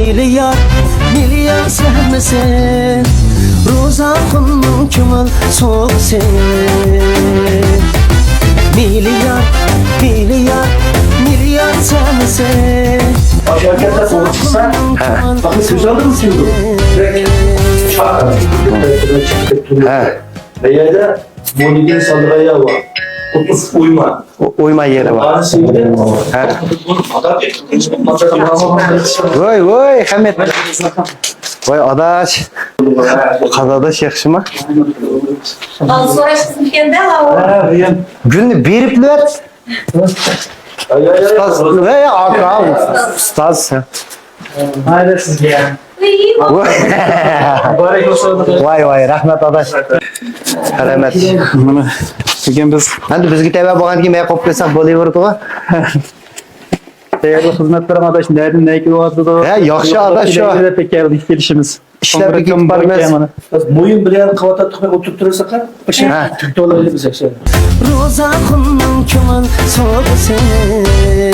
Milyar, milyar sevmesin Rozaxunun kömül soğuk sen Milyar, milyar, milyar sevmesin Şirkette soğuk çıksa, bakın söz aldın mı sen bu? Veya monidin sandığa var. Kutus uyma. Uyma yeri var. Ağrı sevdi. Vay vay Hamet. Vay adaş. Qadadaş yaxşı mı? Al sonra sizlikende hava. Günü berip ver. Ustaz. Vay aka. Ustaz. Hayır sizge ya. Vay vay rahmet adaş. Rahmet. Bugün biz Endi bizga tava bo'lgan keyin qo'yib qo'ysak bo'laverdi-ku. değerli hizmetlerim adaş nereden ne kilovatı He, yaxşı adaş şu. Pek geldik gelişimiz. İşler bir gün barmaz. Boyun bilen kavata tıkmak oturtturursak ha. Başka Ha. Türk'te olabilir bize şey. Rozaxunun kömül soğuk sen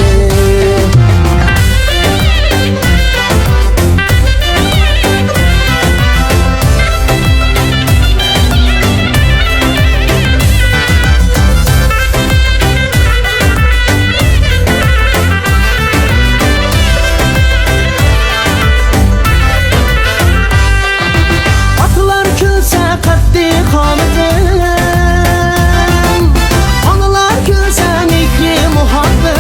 Atlar külse qatdi qanıdın Analar külse mikri muhabbet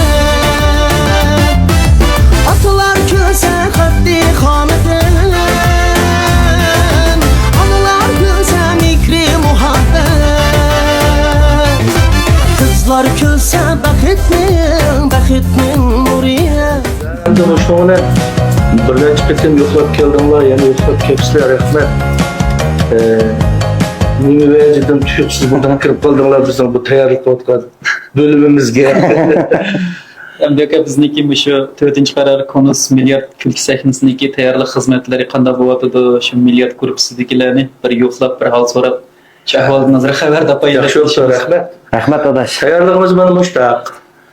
Atlar külse qatdi qanıdın Analar külse mikri muhabbet Kızlar külse baxtmin nuriye Ben de hoşuna birden çıkıp yoklap geldim var yani yoklap kepsler rahmet. Nimi veciden düşüksüz buradan kırıp kaldırırlar bizim bu tayarlık otkat bölümümüzge. Hem bizniki şu 4. karar konusu milyar külki sahnesindeki tayarlık hizmetleri kanda buvatıdı şu milyar grupsidikilerini bir yoklap bir hal sorap şahvaldı nazara haber da Yaxşı olsa paylaşmışız. rahmet. Rahmet adaş. Tayarlığımız bana muştaq.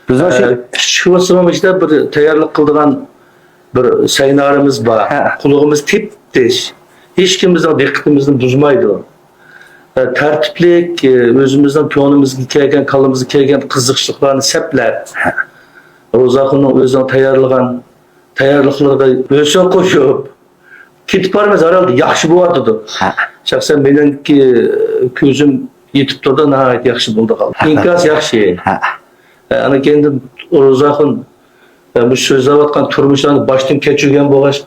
Biz o şey Şu sınavımızda bir tayarlık kıldığan bir sayınarımız var. Ha. Kulağımız tip-tiş. Hiç kimimizden dikkatimizni buzmaydı o. Tertiplik, özümüzden piyonumuzga kelgan, kalımızga kelgan qiziqchiliklarni sepler. Rozaxunning o'zidan tayyorliqlarga o'lchov qo'shib ketib boramiz herhalde yaxshi bo'lardi. Shaxsan meniki ko'zim yetib turdi, nihoyat yaxshi bo'ldi qoldi. Inkas yaxshi. Ana kendi Rozaxun bu so'zlayotgan turmushlarni boshdan kechirgan bo'lg'achqa